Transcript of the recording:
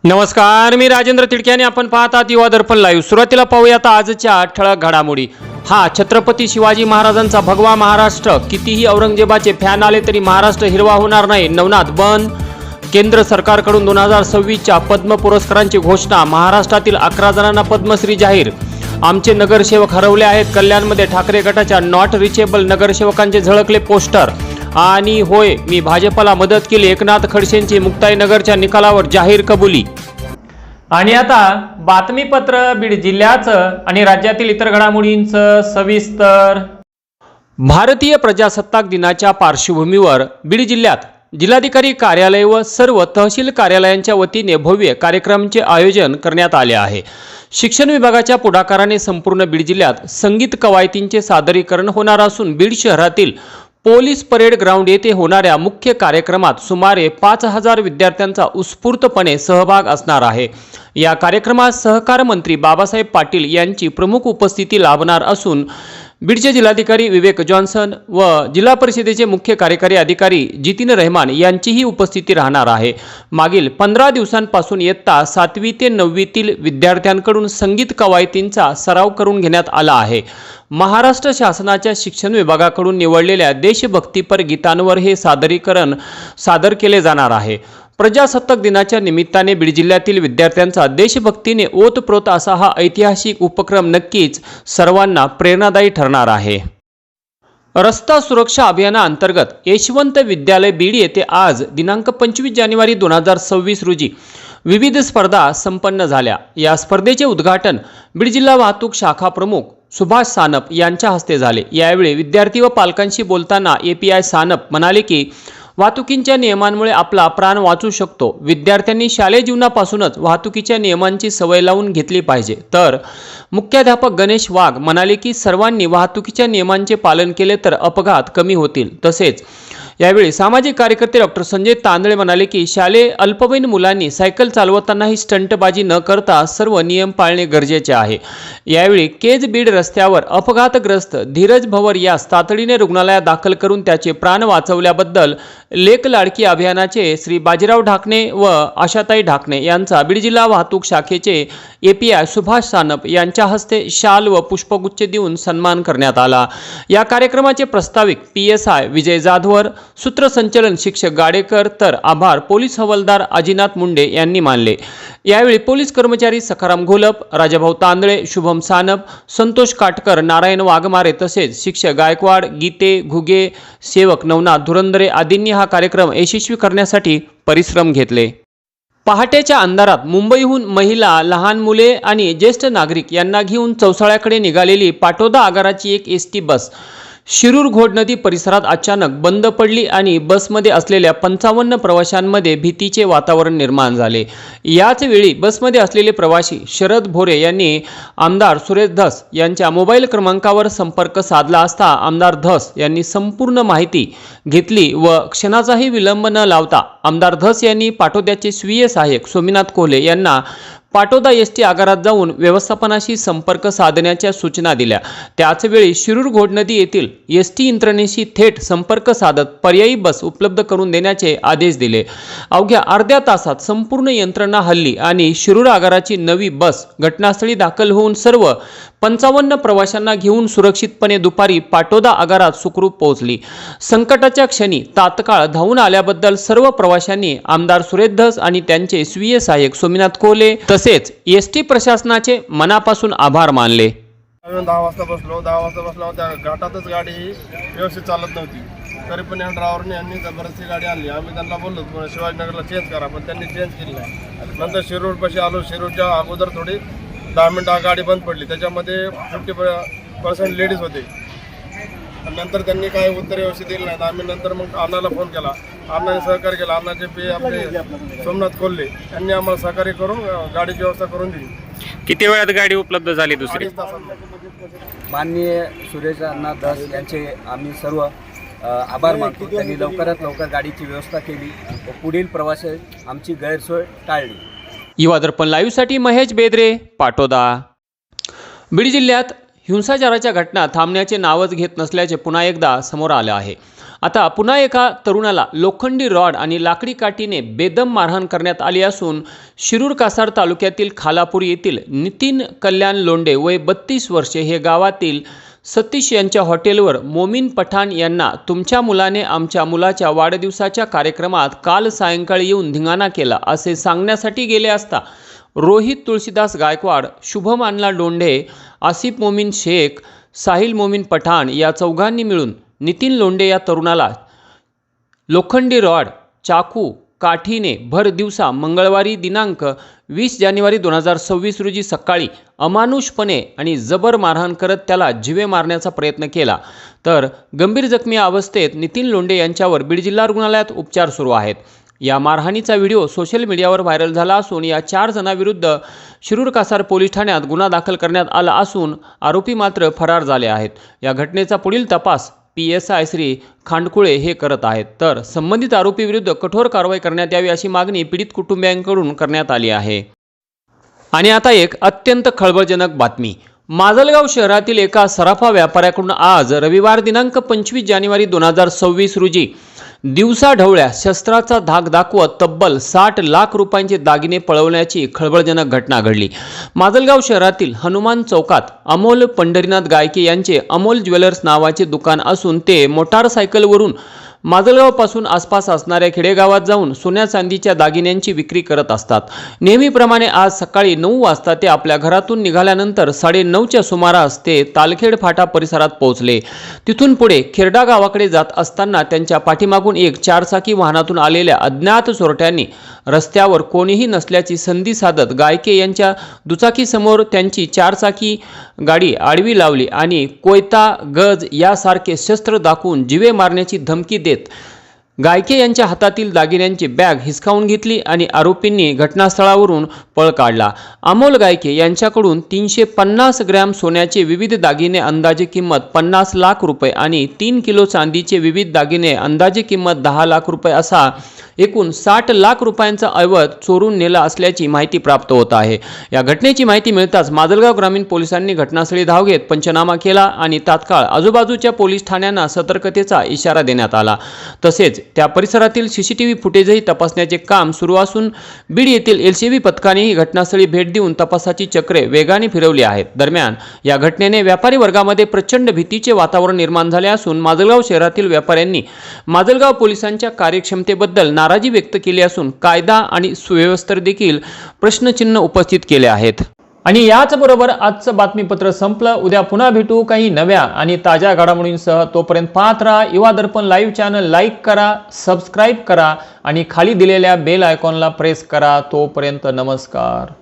नमस्कार, मी राजेंद्र तिडके आणि आपण पाहत आहात युवा दर्पण लाईव्ह। सुरुवातीला पाहूयात आजच्या ठळक घडामोडी। छत्रपती शिवाजी महाराजांचा भगवा महाराष्ट्र, कितीही औरंगजेबाचे फॅन आले तरी महाराष्ट्र हिरवा होणार नाही, नवनाथ बंद। केंद्र सरकारकडून 2026च्या पद्म पुरस्कारांची घोषणा, महाराष्ट्रातील 11 जणांना पद्मश्री जाहीर। आमचे नगरसेवक हरवले आहेत, कल्याणमध्ये ठाकरे गटाच्या नॉट रिचेबल नगरसेवकांचे झळकले पोस्टर। आणि होय, मी भाजपला मदत केली, एकनाथ खडसेंची मुक्ताईनगरच्या निकालावर जाहीर कबुली। आणि आता बातमीपत्र बीड जिल्ह्याचं आणि राज्यातील इतर घडामोडींचं सविस्तर। भारतीय प्रजासत्ताक दिनाच्या पार्श्वभूमीवर बीड जिल्ह्यात जिल्हाधिकारी कार्यालय व सर्व तहसील कार्यालयांच्या वतीने भव्य कार्यक्रमाचे आयोजन करण्यात आले आहे। शिक्षण विभागाच्या पुढाकाराने संपूर्ण बीड जिल्ह्यात संगीत कवायतींचे सादरीकरण होणार असून बीड शहरातील पोलीस परेड ग्राउंड येथे होणाऱ्या मुख्य कार्यक्रमात सुमारे 5000 विद्यार्थ्यांचा उत्स्फूर्तपणे सहभाग असणार आहे। या कार्यक्रमात सहकार मंत्री बाबासाहेब पाटील यांची प्रमुख उपस्थिती लाभणार असून बीडचे जिल्हाधिकारी विवेक जॉन्सन व जिल्हा परिषदेचे मुख्य कार्यकारी अधिकारी जितीन रहमान यांचीही उपस्थिती राहणार आहे। मागील 15 दिवसांपासून इयत्ता 7वी ते 9वीतील विद्यार्थ्यांकडून संगीत कवायतींचा सराव करून घेण्यात आला आहे। महाराष्ट्र शासनाच्या शिक्षण विभागाकडून निवडलेल्या देशभक्तीपर गीतांवर हे सादरीकरण सादर केले जाणार आहे। प्रजासत्ताक दिनाच्या निमित्ताने बीड जिल्ह्यातील विद्यार्थ्यांचा देशभक्तीने ओतप्रोत असा हा ऐतिहासिक उपक्रम नक्कीच सर्वांना प्रेरणादायी ठरणार आहे। रस्ता सुरक्षा अभियानाअंतर्गत यशवंत विद्यालय बीड येथे आज दिनांक 25 जानेवारी 2026 रोजी विविध स्पर्धा संपन्न झाल्या। या स्पर्धेचे उद्घाटन बीड जिल्हा वाहतूक शाखा प्रमुख सुभाष सानप यांच्या हस्ते झाले। यावेळी विद्यार्थी व पालकांशी बोलताना API सानप म्हणाले की वाहतुकीच्या नियमांमुळे आपला प्राण वाचू शकतो। विद्यार्थ्यांनी शालेय जीवनापासूनच वाहतुकीच्या नियमांची सवय लावून घेतली पाहिजे। तर मुख्याध्यापक गणेश वाघ म्हणाले की सर्वांनी वाहतुकीच्या नियमांचे पालन केले तर अपघात कमी होतील। तसेच यावेळी सामाजिक कार्यकर्ते डॉक्टर संजय तांदळे म्हणाले की शालेय अल्पवयीन मुलांनी सायकल चालवतानाही स्टंटबाजी न करता सर्व नियम पाळणे गरजेचे आहे। यावेळी केज बीड रस्त्यावर अपघातग्रस्त धीरज भवर यास तातडीने रुग्णालयात दाखल करून त्याचे प्राण वाचवल्याबद्दल लेक लाडकी अभियानाचे श्री बाजीराव ढाकणे व आशाताई ढाकणे यांचा बीड जिल्हा वाहतूक शाखेचे API सुभाष सानप यांच्या हस्ते शाल व पुष्पगुच्छ देऊन सन्मान करण्यात आला। या कार्यक्रमाचे प्रस्ताविक PSI विजय जाधवर, सूत्रसंचालन शिक्षक गाडेकर तर आभार पोलीस हवालदार अजिनाथ मुंडे यांनी मानले। यावेळी पोलीस कर्मचारी सखाराम घोलप, राजाभाऊ तांदळे, शुभम सानप, संतोष काटकर, नारायण वाघमारे तसेच शिक्षक गायकवाड, गीते घुगे, सेवक नवनाथ धुरंदरे आदींनी हा कार्यक्रम यशस्वी करण्यासाठी परिश्रम घेतले। पहाटेच्या अंधारात मुंबईहून महिला, लहान मुले आणि ज्येष्ठ नागरिक यांना घेऊन चौसाळ्याकडे निघालेली पाटोदा आगाराची एक ST बस शिरूर घोडनदी परिसरात अचानक बंद पडली आणि बसमध्ये असलेल्या 55 प्रवाशांमध्ये भीतीचे वातावरण निर्माण झाले। याच वेळी बसमध्ये असलेले प्रवासी शरद भोरे यांनी आमदार सुरेश धस यांच्या मोबाईल क्रमांकावर संपर्क साधला असता आमदार धस यांनी संपूर्ण माहिती घेतली व क्षणाचाही विलंब न लावता आमदार धस यांनी पाटोद्याचे स्वीय सहाय्यक सोमीनाथ कोल्हे यांना पाटोदा ST आगारात जाऊन व्यवस्थापनाशी संपर्क साधण्याच्या सूचना दिल्या। त्याचवेळी शिरूर घोडनदी येथील ST यंत्रणेशी थेट संपर्क साधत पर्यायी बस उपलब्ध करून देण्याचे आदेश दिले। अवघ्या अर्ध्या तासात संपूर्ण यंत्रणा हलली आणि शिरूर आगाराची नवी बस घटनास्थळी दाखल होऊन सर्व 55 प्रवाशांना घेऊन सुरक्षितपणे दुपारी पाटोदा आगारात सुखरूप पोहोचली। संकटाच्या क्षणी तात्काळ धावून आल्याबद्दल सर्व प्रवाशांनी आमदार सुरेश धस आणि त्यांचे स्वीय सहाय्यक सोमीनाथ कोल्हे तसेच ST प्रशासनाचे मनापासून आभार मानले। 10 वाजता बसलो त्या घाटातच गाडी व्यवस्थित चालत नव्हती, तरी पण या ड्रायव्हरने यांनी जबरदस्ती गाडी आणली। आम्ही त्यांना बोललो शिवाजीनगरला चेंज करा, पण त्यांनी चेंज केली नाही। नंतर शिरूरपाशी आलो, शिरूरच्या अगोदर थोडी 10 मिनिटं गाडी बंद पडली, त्याच्यामध्ये 50% लेडीज होते। नंतर त्यांनी काही उत्तर व्यवस्थित दिलं नाही। आम्ही नंतर मग अण्णाला फोन केला, अण्णाने सहकार्य केला। अण्णाचे आपले सोमनाथ कोल्हे यांनी आम्हाला सहकार्य करून गाडीची व्यवस्था करून दिली। किती वेळात गाडी उपलब्ध झाली दुसरी? माननीय सुरेश अण्णा धस यांचे आम्ही सर्व आभार मानतो। त्यांनी लवकरात लवकर गाडीची व्यवस्था केली व पुढील प्रवासी आमची गैरसोय टाळली। युवा दर्पण लाईव्हसाठी महेश बेदरे, पाटोदा। बीड जिल्ह्यात हिंसाचाराच्या घटना थांबण्याचे नावच घेत नसल्याचे पुन्हा एकदा समोर आले आहे। आता पुन्हा एका तरुणाला लोखंडी रॉड आणि लाकडी काठीने बेदम मारहाण करण्यात आली असून शिरूर कासार तालुक्यातील खालापूर येथील नितीन कल्याण लोंढे वय 32 वर्षे हे गावातील सतीश यांच्या हॉटेलवर मोमीन पठाण यांना तुमच्या मुलाने आमच्या मुलाच्या वाढदिवसाच्या कार्यक्रमात काल सायंकाळी येऊन धिंगाणा केला असे सांगण्यासाठी गेले असता रोहित तुळशीदास गायकवाड, शुभम अन्ना लोंढे, आसिफ मोमीन शेख, साहिल मोमीन पठाण या चौघांनी मिळून नितीन लोंढे या तरुणाला लोखंडी रॉड, चाकू, काठीने भर दिवसा मंगळवारी दिनांक 20 जानेवारी 2026 रोजी सकाळी अमानुषपणे आणि जबर मारहाण करत त्याला जीवे मारण्याचा प्रयत्न केला. तर गंभीर जखमी अवस्थेत नितीन लोंढे यांच्यावर बीड जिल्हा रुग्णालयात उपचार सुरू आहेत. या मारहाणीचा व्हिडिओ सोशल मीडियावर व्हायरल झाला असून या 4 जणांविरुद्ध शिरूर कासार पोलीस ठाण्यात गुन्हा दाखल करण्यात आला असून आरोपी मात्र फरार झाले आहेत. या घटनेचा पुढील तपास PSI श्री खांडकुळे हे करत आहेत. तर संबंधित आरोपी विरुद्ध कठोर कारवाई करण्यात यावी अशी मागणी पीडित कुटुंबियांकडून करण्यात आली आहे. आणि आता एक अत्यंत खळबळजनक बातमी. माजलगाव शहरातील एका सराफा व्यापाऱ्याकडून आज रविवार दिनांक 25 जानेवारी 2026 रोजी दिवसाढवळ्या शस्त्राचा धाक दाखवत तब्बल 60 लाख रुपयांचे दागिने पळवण्याची खळबळजनक घटना घडली. माजलगाव शहरातील हनुमान चौकात अमोल पंढरीनाथ गायके यांचे अमोल ज्वेलर्स नावाचे दुकान असून ते मोटारसायकलवरून माजलगावपासून आसपास असणाऱ्या खेडेगावात जाऊन सोन्या चांदीच्या दागिन्यांची विक्री करत असतात. नेहमीप्रमाणे आज सकाळी 9 वाजता ते आपल्या घरातून निघाल्यानंतर 9:30च्या सुमारास ते तालखेड फाटा परिसरात पोहोचले. तिथून पुढे खेरडा गावाकडे जात असताना त्यांच्या पाठीमागून एक 4चाकी वाहनातून आलेल्या अज्ञात चोरट्यांनी रस्त्यावर कोणीही नसल्याची संधी साधत गायके यांच्या दुचाकीसमोर त्यांची 4चाकी गाडी आडवी लावली आणि कोयता, गज यासारखे शस्त्र दाखवून जीवे मारण्याची धमकी देत गायके यांच्या हातातील दागिन्यांची बॅग हिसकावून घेतली आणि आरोपींनी घटनास्थळावरून पळ काढला. अमोल गायके यांच्याकडून 350 ग्रॅम सोन्याचे विविध दागिने अंदाजे किंमत 50 लाख रुपये आणि 3 किलो चांदीचे विविध दागिने अंदाजे किंमत 10 लाख रुपये असा एकूण 60 लाख रुपयांचा ऐवज चोरून नेला असल्याची माहिती प्राप्त होत आहे. या घटनेची माहिती मिळताच माजलगाव ग्रामीण पोलिसांनी घटनास्थळी धाव घेत पंचनामा केला आणि तात्काळ आजूबाजूच्या पोलीस ठाण्यांना सतर्कतेचा इशारा देण्यात आला. तसेच त्या परिसरातील CCTV फुटेजही तपासण्याचे काम सुरू असून बीड येथील LCB पथकानेही घटनास्थळी भेट देऊन तपासाची चक्रे वेगाने फिरवली आहेत. दरम्यान या घटनेने व्यापारी वर्गामध्ये प्रचंड भीतीचे वातावरण निर्माण झाले असून माजलगाव शहरातील व्यापाऱ्यांनी माजलगाव पोलिसांच्या कार्यक्षमतेबद्दल नाराजी व्यक्त केली असून कायदा आणि सुव्यवस्थेवर देखील प्रश्नचिन्ह उपस्थित केले आहेत. आणि याचबरोबर आजचं बातमीपत्र संपलं. उद्या पुन्हा भेटू काही नव्या आणि ताज्या घडामोडींसह. तोपर्यंत पाहत राहा युवा दर्पण लाईव्ह चॅनल. लाईक करा, सबस्क्राईब करा आणि खाली दिलेल्या बेल आयकॉनला प्रेस करा. तोपर्यंत नमस्कार.